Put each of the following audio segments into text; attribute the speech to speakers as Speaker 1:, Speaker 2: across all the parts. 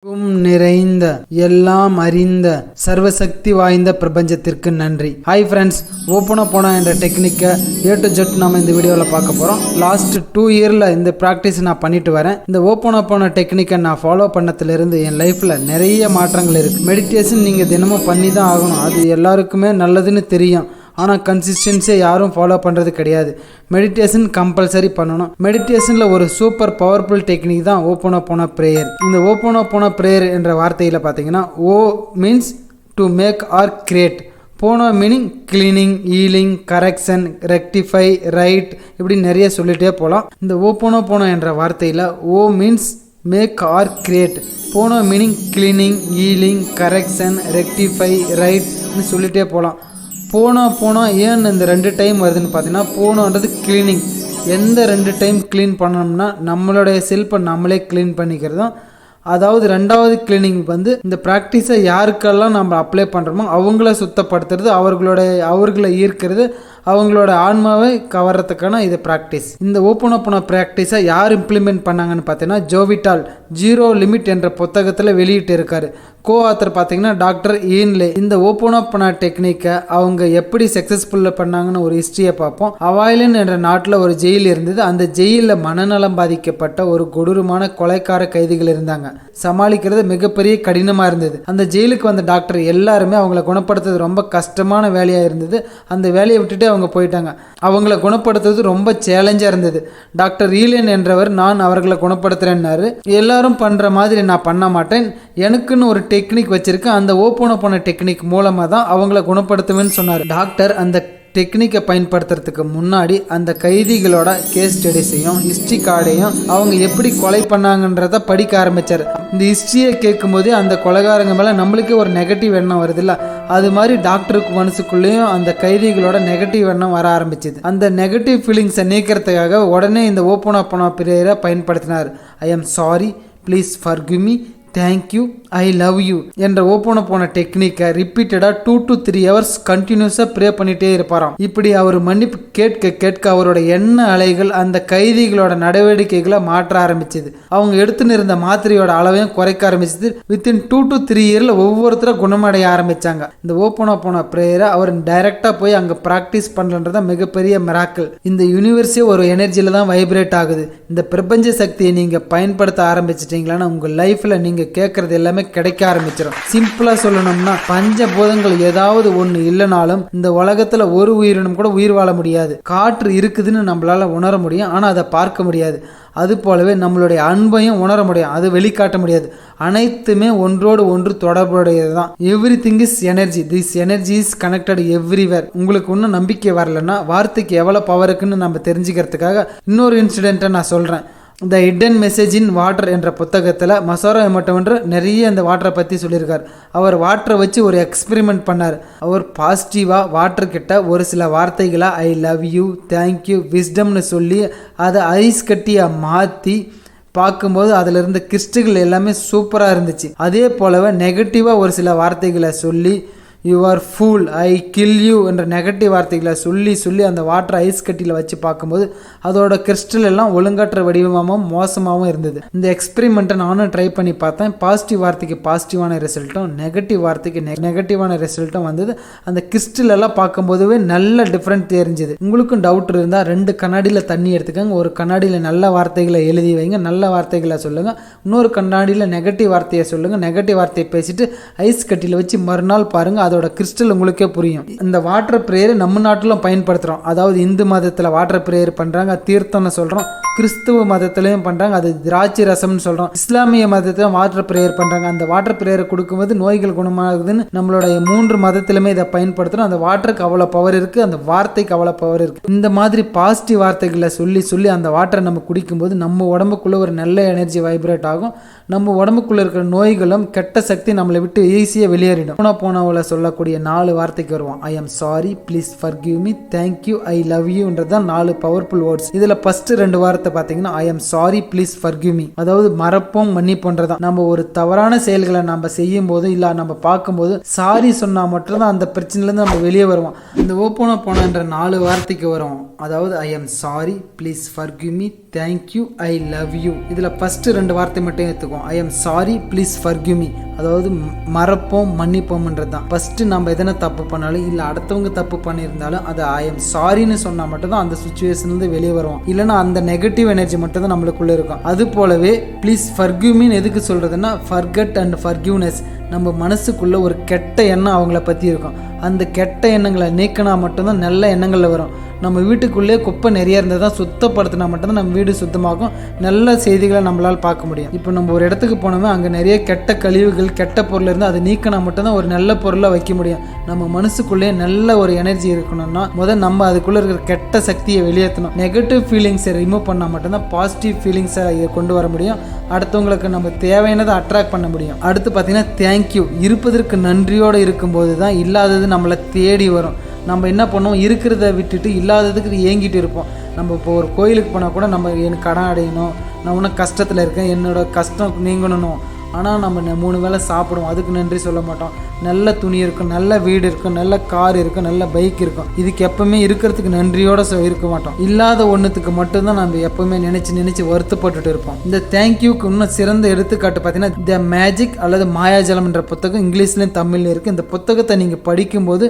Speaker 1: நிறைந்த எல்லாம் அறிந்த சர்வசக்தி வாய்ந்த பிரபஞ்சத்திற்கு நன்றி. ஹாய் ஃப்ரெண்ட்ஸ், ஓப்பனாக போனால் என்ற டெக்னிக்கை A to Z நம்ம இந்த வீடியோவில் பார்க்க போகிறோம். லாஸ்ட் 2 இயரில் இந்த ப்ராக்டிஸ் நான் பண்ணிட்டு வரேன். இந்த ஓப்பனாக போன டெக்னிக்கை நான் ஃபாலோ பண்ணதுலேருந்து என் லைஃப்பில் நிறைய மாற்றங்கள் இருக்குது. மெடிடேஷன் நீங்கள் தினமும் பண்ணி தான் ஆகணும். அது எல்லாருக்குமே நல்லதுன்னு தெரியும். ஆனால் கன்சிஸ்டன்சியை யாரும் ஃபாலோ பண்ணுறது கிடையாது. மெடிடேஷன் கம்பல்சரி பண்ணணும். மெடிடேஷனில் ஒரு சூப்பர் பவர்ஃபுல் டெக்னிக் தான் ஓப்பனாக போன ப்ரேயர். இந்த ஓப்பனாக போன ப்ரேயர் என்ற வார்த்தையில் பார்த்தீங்கன்னா ஓ means to make or create, போனோ meaning cleaning, healing, correction, rectify, right, இப்படி நிறைய சொல்லிகிட்டே போகலாம். இந்த ஓப்பனோ என்ற வார்த்தையில் ஓ மீன்ஸ் மேக் ஆர் கிரியேட், போனோ meaning cleaning, healing, correction, rectify, ரைட்னு சொல்லிகிட்டே போகலாம். போனோ ஏன் இந்த 2 டைம் வருதுன்னு பார்த்தீங்கன்னா, போனோன்றது கிளீனிங். எந்த 2 டைம் க்ளீன் பண்ணோம்னா நம்மளுடைய செல்ஃபை நம்மளே க்ளீன் பண்ணிக்கிறதும். அதாவது 2வது கிளீனிங் வந்து இந்த ப்ராக்டிஸை யாருக்கெல்லாம் நம்ம அப்ளை பண்ணுறோமோ அவங்கள சுத்தப்படுத்துறது, அவர்களை ஈர்க்கிறது, அவங்களோட ஆன்மாவை கவர்றதுக்கான இது ப்ராக்டிஸ். இந்த ஓப்பன் ப்ராக்டிஸை யார் இம்ப்ளிமெண்ட் பண்ணாங்கன்னு பார்த்தீங்கன்னா, ஜோவிட்டால் ஜீரோ லிமிட் என்ற புத்தகத்தில் வெளியிட்டு இருக்காரு. கோ ஆத்தர் பார்த்தீங்கன்னா டாக்டர் ஈன்லே. இந்த ஓப்பன் டெக்னிக்கை அவங்க எப்படி சக்ஸஸ்ஃபுல்லாக பண்ணாங்கன்னு ஒரு ஹிஸ்ட்ரியை பார்ப்போம். அவாய்லின் என்ற நாட்டில் ஒரு ஜெயில் இருந்தது. அந்த ஜெயிலில் மனநலம் பாதிக்கப்பட்ட ஒரு கொடூரமான கொலைக்கார கைதிகள் இருந்தாங்க. சமாளிக்கிறது மிகப்பெரிய கடினமாக இருந்தது. அந்த ஜெயிலுக்கு வந்த டாக்டர் எல்லாருமே அவங்கள குணப்படுத்துறது ரொம்ப கஷ்டமான வேலையாக இருந்தது. அந்த வேலையை விட்டுட்டு அவங்க போயிட்டாங்க. அவங்கள குணப்படுத்துறது ரொம்ப சேலஞ்சாக இருந்தது. டாக்டர் ஈலேன் என்றவர் நான் அவர்களை குணப்படுத்துறேன்னாரு. எல்லாரும் பண்ணுற மாதிரி நான் பண்ண மாட்டேன், எனக்குன்னு ஒரு டெக்னிக் வச்சிருக்கேன். அந்த ஓப்பன் டெக்னிக் மூலமாக தான் அவங்கள குணப்படுத்துவேன்னு சொன்னார். டாக்டர் அந்த டெக்னிக்கை பயன்படுத்துறதுக்கு முன்னாடி அந்த கைதிகளோட கேஸ் ஸ்டடிஸையும் ஹிஸ்ட்ரி கார்டையும் அவங்க எப்படி கொலை பண்ணாங்கன்றத படிக்க ஆரம்பித்தார். இந்த ஹிஸ்ட்ரியை கேட்கும் போதே அந்த கொலைகாரங்க மேலே நம்மளுக்கே ஒரு நெகட்டிவ் எண்ணம் வருதுல்ல, அது மாதிரி டாக்டருக்கு மனசுக்குள்ளேயும் அந்த கைதிகளோட நெகட்டிவ் எண்ணம் வர ஆரம்பிச்சுது. அந்த நெகட்டிவ் ஃபீலிங்ஸை நீக்கிறதுக்காக உடனே இந்த ஓப்பன் பிரேயரை பயன்படுத்தினார். ஐ am sorry, please forgive me, thank you, I love you என்ற ஓப்பன டெக்னிக்கை ரிப்பீட்டடாக 2 to 3 hours கண்டினியூஸாக ப்ரே பண்ணிகிட்டே இருப்பாராம். இப்படி அவர் மன்னிப்பு கேட்க அவரோட எண்ண அலைகள் அந்த கைதிகளோட நடவடிக்கைகளை மாற்ற ஆரம்பிச்சது. அவங்க எடுத்துன்னு இருந்த மாத்திரையோட அளவையும் குறைக்க ஆரம்பிச்சது. வித்தின் 2 to 3 இயரில் ஒவ்வொருத்தரும் குணமடைய ஆரம்பித்தாங்க. இந்த ஓப்பன ப்ரேயரை அவர் டைரெக்டாக போய் அங்கே ப்ராக்டிஸ் பண்ணுறத மிகப்பெரிய மிராக்கிள். இந்த யூனிவர்ஸே ஒரு எனர்ஜியில் தான் வைப்ரேட் ஆகுது. இந்த பிரபஞ்ச சக்தியை நீங்கள் பயன்படுத்த ஆரம்பிச்சிட்டிங்களான்னா உங்கள் லைஃப்பில் நீங்கள் கேட்கறது எல்லாமே கிடைக்க ஆரம்பிச்சிடும். சிம்பிளா சொல்லணும்னா, பஞ்சபூதங்கள் ஏதாவது ஒண்ணு இல்லைனாலும் இந்த உலகத்துல ஒரு உயிரினம் கூட உயிர் வாழ முடியாது. காற்று இருக்குதுன்னு நம்மளால உணர முடியும், ஆனா அதை பார்க்க முடியாது. அது போலவே நம்மளுடைய அன்பையும் உணர முடியும், அது வெளிக்காட்ட முடியாது. அனைத்துமே ஒன்றோடு ஒன்று தொடர்புடையது தான். Every thing is energy, this energy is connected everywhere. உங்களுக்கு இன்னும் நம்பிக்கை வரலன்னா வார்த்தைக்கு எவ்வளோ பவர் இருக்குன்னு நம்ம தெரிஞ்சுக்கிறதுக்காக இன்னொரு இன்சிடென்ட்டை நான் சொல்கிறேன். த ஹிடன் மெசேஜ் இன் வாட்டர் என்ற புத்தகத்தில் மசாரோ எமோட்டோன்ற நிறைய இந்த வாட்டரை பற்றி சொல்லியிருக்கார். அவர் வாட்டரை வச்சு ஒரு எக்ஸ்பெரிமெண்ட் பண்ணார். அவர் பாசிட்டிவாக வாட்டர் கிட்ட ஒரு சில வார்த்தைகளை ஐ லவ் யூ, தேங்க்யூ, விஸ்டம்னு சொல்லி அதை ஐஸ் கட்டியாக மாற்றி பார்க்கும்போது அதில் இருந்த கிறிஸ்டுகள் எல்லாமே சூப்பராக இருந்துச்சு. அதே போலவே நெகட்டிவாக ஒரு சில வார்த்தைகளை சொல்லி you are fool, I kill you என்ற நெகட்டிவ் வார்த்தைகளை சொல்லி அந்த வாட்டர் ஐஸ் கட்டியில் வச்சு பார்க்கும்போது அதோட கிறிஸ்டல் எல்லாம் ஒழுங்கற்ற வடிவமாகவும் மோசமாகவும் இருந்தது. இந்த எக்ஸ்பெரிமெண்ட்டை நானும் ட்ரை பண்ணி பார்த்தேன். பாசிட்டிவ் வார்த்தைக்கு பாசிட்டிவான ரிசல்ட்டும் நெகட்டிவ் வார்த்தைக்கு நெகட்டிவான ரிசல்ட்டும் வந்தது. அந்த கிறிஸ்டல் எல்லாம் பார்க்கும்போதுவே நல்ல டிஃப்ரெண்ட் தெரிஞ்சுது. உங்களுக்கும் டவுட் இருந்தால் 2 கண்ணாடியில் தண்ணி எடுத்துக்கோங்க. ஒரு கண்ணாடியில் நல்ல வார்த்தைகளை எழுதி வைங்க, நல்ல வார்த்தைகளை சொல்லுங்கள். இன்னொரு கண்ணாடியில் நெகட்டிவ் வார்த்தையை சொல்லுங்கள். நெகட்டிவ் வார்த்தையை பேசிட்டு ஐஸ் கட்டியில் வச்சு மறுநாள் பாருங்கள், அதோட கிறிஸ்டல் உங்களுக்கே புரியும். இந்த வாட்டர் பிரேயர் நம்ம நாட்டிலும் பயன்படுத்துகிறோம். அதாவது இந்து மதத்தில் வாட்டர் பிரேயர் பண்ணுறாங்க, தீர்த்தம்னு சொல்கிறோம். கிறிஸ்துவ மதத்திலையும் பண்ணுறாங்க, அது திராட்சை ரசம்னு சொல்கிறோம். இஸ்லாமிய மதத்திலும் வாட்டர் பிரேயர் பண்ணுறாங்க. அந்த வாட்டர் பிரேயரை கொடுக்கும்போது நோய்கள் குணமாகுதுன்னு நம்மளுடைய 3 மதத்திலுமே இதை பயன்படுத்துகிறோம். அந்த வாட்டருக்கு அவ்வளோ பவர் இருக்குது, அந்த வார்த்தைக்கு அவ்வளோ பவர் இருக்குது. இந்த மாதிரி பாசிட்டிவ் வார்த்தைகளை சொல்லி அந்த வாட்டரை நம்ம குடிக்கும்போது நம்ம உடம்புக்குள்ளே ஒரு நல்ல எனர்ஜி வைப்ரேட் ஆகும். நம்ம உடம்புக்குள்ளே இருக்கிற நோய்களும் கெட்ட சக்தி நம்மளை விட்டு ஈஸியாக வெளியேறிடும். போனவில் சொல்ல சொல்லக்கூடிய 4 வார்த்தைக்கு வருவோம். I am sorry, please forgive me, thank you, I love யூன்றதான் 4 பவர்ஃபுல் வேர்ட்ஸ். இதுல ஃபர்ஸ்ட் 2 வார்த்தை பாத்தீங்கன்னா I am sorry please forgive me, அதாவது மறப்போம் மன்னிப்போன்றதான். நம்ம ஒரு தவறான செயல்களை நம்ம செய்யும் போது இல்ல நம்ம பார்க்கும்போது சாரி சொன்னா மட்டும்தான் அந்த பிரச்சனையில இருந்து நம்ம வெளியே வருவோம். இந்த ஓப்போனோபோனோன்ற 4 வார்த்தைக்கு வரும். அதாவது ஐ am sorry, please forgive me, thank you, I love you. இதுல ஃபர்ஸ்ட் 2 வார்த்தை மட்டும் எடுத்துக்குவோம். ஐ am sorry, please forgive me, அதாவது மறப்போம் மன்னிப்போம்ன்றது தான். ஃபர்ஸ்ட் நம்ம எதனா தப்பு பண்ணாலும் இல்ல அடுத்தவங்க தப்பு பண்ணியிருந்தாலும் அதை ஐ எம் சாரின்னு சொன்னா மட்டும் தான் அந்த சுச்சுவேஷன்லேருந்து வெளியே வருவோம். இல்லைன்னா அந்த நெகட்டிவ் எனர்ஜி மட்டும் தான் நம்மளுக்குள்ள இருக்கும். அது போலவே ப்ளீஸ் ஃபர்கிவ் மீன்னு எதுக்கு சொல்றதுன்னா ஃபர்கெட் அண்ட் ஃபர்கிவ்னஸ். நம்ம மனசுக்குள்ள ஒரு கெட்ட எண்ணம் அவங்கள பத்தி இருக்கும். அந்த கெட்ட எண்ணங்களை நீக்கினா மட்டும்தான் நல்ல எண்ணங்கள்ல வரும். நம்ம வீட்டுக்குள்ளே குப்பை நிறைய இருந்தால் தான் சுத்தப்படுத்தினா மட்டும்தான் நம்ம வீடு சுத்தமாகும், நல்ல செய்திகளை நம்மளால் பார்க்க முடியும். இப்போ நம்ம ஒரு இடத்துக்கு போனோமே அங்கே நிறைய கெட்ட கழிவுகள் கெட்ட பொருள் இருந்தால் அதை நீக்கினா மட்டும்தான் ஒரு நல்ல பொருளை வைக்க முடியும். நம்ம மனசுக்குள்ளே நல்ல ஒரு எனர்ஜி இருக்கணும்னா நம்ம அதுக்குள்ளே இருக்கிற கெட்ட சக்தியை வெளியேற்றணும். நெகட்டிவ் ஃபீலிங்ஸை ரிமூவ் பண்ணால் மட்டும்தான் பாசிட்டிவ் ஃபீலிங்ஸை கொண்டு வர முடியும். அடுத்தவங்களுக்கு நம்ம தேவையானதை அட்ராக்ட் பண்ண முடியும். அடுத்து பார்த்தீங்கன்னா தேங்க்யூ. இருப்பதற்கு நன்றியோடு இருக்கும்போது தான் இல்லாதது நம்மளை தேடி வரும். நம்ம என்ன பண்ணுவோம், இருக்கிறத விட்டுட்டு இல்லாததுக்கு ஏங்கிட்டு இருப்போம். நம்ம இப்போ ஒரு கோயிலுக்கு போனால் கூட நம்ம எனக்கு கடன் அடையணும், நான் இன்னும் கஷ்டத்தில் இருக்கேன், என்னோட கஷ்டம் நீங்கணும். ஆனால் நம்ம 3 வேளை சாப்பிடுவோம், அதுக்கு நன்றி சொல்ல மாட்டோம். நல்ல துணி இருக்கும், நல்ல வீடு இருக்கும், நல்ல கார் இருக்கும், நல்ல பைக் இருக்கும், இதுக்கு எப்பவுமே இருக்கிறதுக்கு நன்றியோட இருக்க மாட்டோம். இல்லாத ஒன்றுத்துக்கு மட்டும்தான் நம்ம எப்பவுமே நினைச்சு வருத்தப்பட்டுட்டு இருப்போம். இந்த தேங்க்யூக்கு இன்னும் சிறந்த எடுத்துக்காட்டு பார்த்தீங்கன்னா த மேஜிக் அல்லது மாயாஜலம் என்ற புத்தகம் இங்கிலீஷ்லையும் தமிழ்லையும் இருக்குது. இந்த புத்தகத்தை நீங்கள் படிக்கும்போது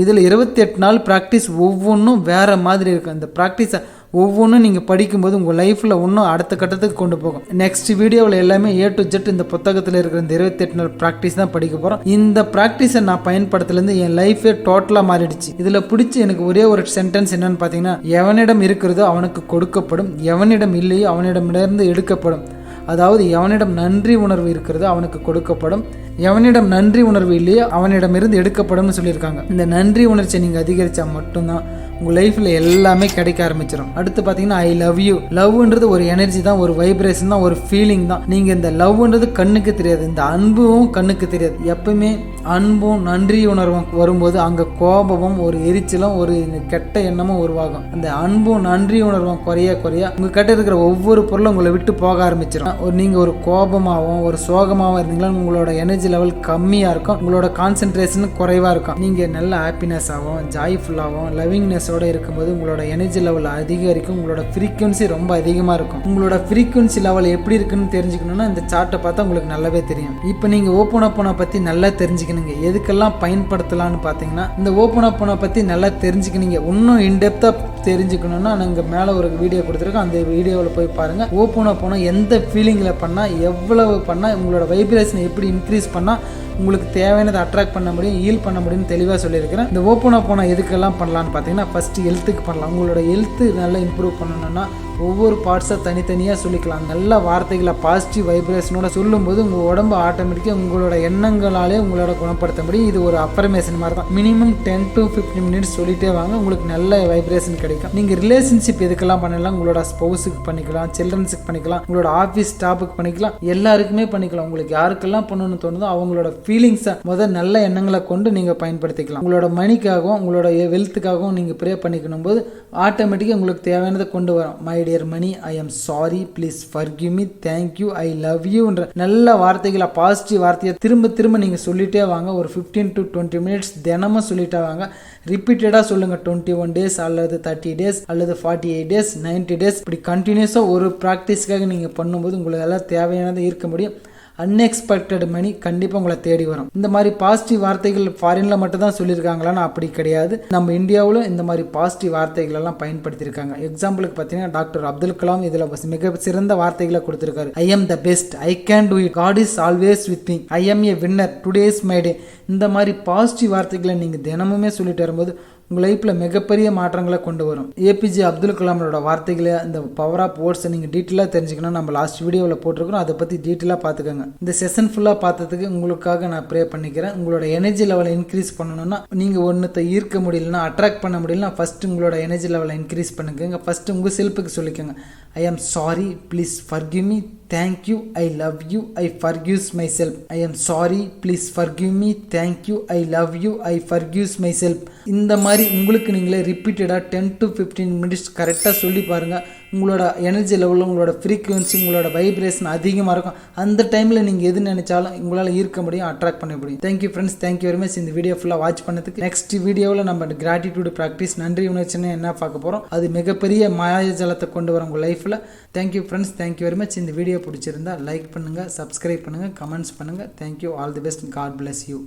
Speaker 1: இதில் 28 நாள் ப்ராக்டிஸ் ஒவ்வொன்றும் வேறு மாதிரி இருக்கும். இந்த ப்ராக்டிஸை ஒவ்வொன்றும் நீங்கள் படிக்கும்போது உங்கள் லைஃப்பில் இன்னும் அடுத்த கட்டத்துக்கு கொண்டு போகும். நெக்ஸ்ட் வீடியோவில் எல்லாமே A to Z இந்த புத்தகத்தில் இருக்கிற இந்த 28 நாள் ப்ராக்டிஸ் தான் படிக்க போகிறோம். இந்த ப்ராக்டிஸை நான் பயன்படுத்தலேருந்து என் லைஃபே டோட்டலாக மாறிடுச்சு. இதில் பிடிச்சி எனக்கு ஒரே ஒரு சென்டென்ஸ் என்னன்னு பார்த்தீங்கன்னா, எவனிடம் இருக்கிறதோ அவனுக்கு கொடுக்கப்படும், எவனிடம் இல்லையோ அவனிடமிருந்து எடுக்கப்படும். அதாவது எவனிடம் நன்றி உணர்வு இருக்கிறதோ அவனுக்கு கொடுக்கப்படும், எவனிடம் நன்றி உணர்வு இல்லையோ அவனிடமிருந்து எடுக்கப்படும் சொல்லியிருக்காங்க. இந்த நன்றி உணர்ச்சியை நீங்கள் அதிகரித்தா மட்டும்தான் உங்கள் லைஃப்பில் எல்லாமே கிடைக்க ஆரம்பிச்சிடும். அடுத்து பார்த்தீங்கன்னா ஐ லவ் யூ. லவ்ன்றது ஒரு எனர்ஜி தான், ஒரு வைப்ரேஷன் தான், ஒரு ஃபீலிங் தான். நீங்கள் இந்த லவ்ன்றது கண்ணுக்கு தெரியாது, இந்த அன்பும் கண்ணுக்கு தெரியாது. எப்பவுமே அன்பும் நன்றி உணர்வும் வரும்போது அங்கே கோபமும் ஒரு எரிச்சலும் ஒரு கெட்ட எண்ணமும் உருவாகும். அந்த அன்பும் நன்றி உணர்வும் குறைய உங்கள் கிட்ட இருக்கிற ஒவ்வொரு பொருளும் உங்களை விட்டு போக ஆரம்பிச்சிடும். நீங்கள் ஒரு கோபமாகவும் ஒரு சோகமாகவும் இருந்தீங்களா உங்களோட எனர்ஜி லெவல் கம்மியாக இருக்கும், உங்களோட கான்சென்ட்ரேஷன் குறைவாக இருக்கும். நீங்கள் நல்ல ஹாப்பினஸ் ஆகும், ஜாய்ஃபுல்லாகவும் லவ்விங்னஸோட இருக்கும்போது உங்களோட எனர்ஜி லெவல் அதிகரிக்கும், உங்களோட ஃப்ரீக்வன்சி ரொம்ப அதிகமாக இருக்கும். உங்களோட ஃப்ரீக்வன்சி லெவல் எப்படி இருக்குன்னு தெரிஞ்சுக்கணும்னா இந்த சார்ட்டை பார்த்தா உங்களுக்கு நல்லாவே தெரியும். இப்போ நீங்கள் ஓப்பன் பற்றி நல்லா தெரிஞ்சுக்கணுங்க. எதுக்கெல்லாம் பயன்படுத்தலாம்னு பார்த்தீங்கன்னா இந்த ஓப்பன் பற்றி நல்லா தெரிஞ்சுக்கணுங்க. இன்னும் இன்டெப்த்தாக தெரிஞ்சுக்கணும்னா நாங்கள் மேலே ஒரு வீடியோ கொடுத்துருக்கோம், அந்த வீடியோவில் போய் பாருங்கள். ஓப்பன் எந்த ஃபீலிங்கில் பண்ணால் எவ்வளவு பண்ணால் உங்களோட வைப்ரேஷனை எப்படி இன்க்ரீஸ் பண்ணால் உங்களுக்கு தேவையானதை அட்ராக்ட் பண்ண முடியும், ஹீல் பண்ண முடியும்னு தெளிவாக சொல்லியிருக்கிறேன். இந்த ஓப்பன் எதுக்கெல்லாம் பண்ணலான்னு பார்த்தீங்கன்னா ஃபஸ்ட்டு ஹெல்த்துக்கு பண்ணலாம். உங்களோட ஹெல்த்து நல்லா இம்ப்ரூவ் பண்ணணும்னா ஒவ்வொரு பார்ட்ஸை தனித்தனியாக சொல்லிக்கலாம். நல்ல வார்த்தைகளை பாசிட்டிவ் வைப்ரேஷனோட சொல்லும்போது உங்கள் உடம்பு ஆட்டோமேட்டிக்காக உங்களோட எண்ணங்களாலே உங்களோட குணப்படுத்த முடியும். இது ஒரு அஃபர்மேஷன் மாதிரி தான். மினிமம் 10 to 15 மினிட்ஸ் சொல்லிட்டே வாங்க, உங்களுக்கு நல்ல வைப்ரேஷன் கிடைக்கும். நீங்கள் ரிலேஷன்ஷிப் எதுக்கெல்லாம் பண்ணலாம், உங்களோட ஸ்பௌஸுக்கு பண்ணிக்கலாம், சில்ட்ரன்ஸுக்கு பண்ணிக்கலாம், உங்களோட ஆஃபீஸ் ஸ்டாஃபுக்கு பண்ணிக்கலாம், எல்லாருக்குமே பண்ணிக்கலாம். உங்களுக்கு யாருக்கெல்லாம் பண்ணணும்னு தோணுதோ அவங்களோட ஃபீலிங்ஸை நல்ல எண்ணங்களை கொண்டு நீங்கள் பயன்படுத்திக்கலாம். உங்களோட மணிக்காகவும் உங்களோட வெல்த்துக்காகவும் நீங்கள் ப்ரே பண்ணிக்கணும் போது ஆட்டோமேட்டிக்காக உங்களுக்கு தேவையானதை கொண்டு வரும். My dear money, I am sorry, please forgive me, thank you, I love யூன்ற நல்ல வார்த்தைகளை பாசிட்டிவ் வார்த்தையை திரும்ப நீங்கள் சொல்லிட்டே வாங்க. ஒரு 15 to 20 மினிட்ஸ் தினமும் சொல்லிட்டே வாங்க. ரிப்பீட்டடாக சொல்லுங்கள். 21 டேஸ் அல்லது 30 டேஸ் அல்லது 48 டேஸ் 90 டேஸ் இப்படி கண்டினியூஸாக ஒரு ப்ராக்டிஸ்க்காக நீங்கள் பண்ணும்போது உங்களுக்கு எல்லாம் தேவையானதை இருக்க முடியும். அன்எக்ஸ்பெக்டட் மணி கண்டிப்பாக உங்களை தேடி வரும். இந்த மாதிரி பாசிட்டிவ் வார்த்தைகள் ஃபாரின்ல மட்டும் தான் சொல்லியிருக்காங்களான்னு அப்படி கிடையாது. நம்ம இந்தியாவில் இந்த மாதிரி பாசிட்டிவ் வார்த்தைகள் எல்லாம் பயன்படுத்தியிருக்காங்க. எக்ஸாம்பிளுக்கு பார்த்தீங்கன்னா டாக்டர் அப்துல் கலாம் இதில் மிக சிறந்த வார்த்தைகளை கொடுத்திருக்காரு. I am the best, I can do it, God is always with me, I am a winner, today is my day. இந்த மாதிரி பாசிட்டிவ் வார்த்தைகளை நீங்கள் தினமுமே சொல்லிட்டு வரும்போது உங்கள் லைஃப்பில் மிகப்பெரிய மாற்றங்களை கொண்டு வரும். ஏபிஜே அப்துல் கலாமோட வார்த்தைகளை இந்த பவர் ஆஃப் வேர்ட்ஸை நீங்கள் டீட்டெயிலாக தெரிஞ்சுக்கணும். நம்ம லாஸ்ட் வீடியோவில் போட்டிருக்கிறோம், அதை பற்றி டீட்டெயிலாக பார்த்துக்கோங்க. இந்த செஷன் ஃபுல்லாக பார்த்ததுக்கு உங்களுக்காக நான் ப்ரே பண்ணிக்கிறேன். உங்களோட எனர்ஜி லெவலை இன்க்ரீஸ் பண்ணணும்னா நீங்கள் ஒன்றத்தை ஈர்க்க முடியலன்னா, அட்ராக்ட் பண்ண முடியலன்னா ஃபஸ்ட்டு உங்களோட எனர்ஜி லெவலை இன்க்ரீஸ் பண்ணிக்கோங்க. ஃபஸ்ட்டு உங்கள் செல்ஃபுக்கு சொல்லிக்கோங்க, I am sorry, please forgive me, thank you, I love you, I forgive myself. I am sorry, please forgive me, thank you, I love you, I forgive myself. இந்த மாதிரி உங்களுக்கு நீங்களே ரிப்பீட்டடாக 10 to 15 minutes கரெக்டாக சொல்லி பாருங்கள். உங்களோட எனர்ஜி லெவலில் உங்களோட ஃப்ரீக்குவன்சி, உங்களோட வைப்ரேஷன் அதிகமாக இருக்கும். அந்த டைமில் நீங்கள் எது நினைச்சாலும் உங்களால் ஈர்க்க முடியும், அட்ராக்ட் பண்ண முடியும். Thank you friends, thank you very much. இந்த வீடியோ ஃபுல்லாக வாட்ச் பண்ணதுக்கு. நெக்ஸ்ட் வீடியோவில் நம்ம கிராட்டிடியூட் ப்ராக்டிஸ், நன்றி உணர்ச்சின்னு என்ன பார்க்க போகிறோம். அது மிகப்பெரிய மாயாஜலத்தை கொண்டு வரும் உங்கள் லைஃப்பில். Thank you friends, thank you very much. இந்த வீடியோ பிடிச்சிருந்தா லைக் பண்ணுங்கள், சப்ஸ்கிரைப் பண்ணுங்கள், கமெண்ட்ஸ் பண்ணுங்கள். Thank you, all the best, God bless you.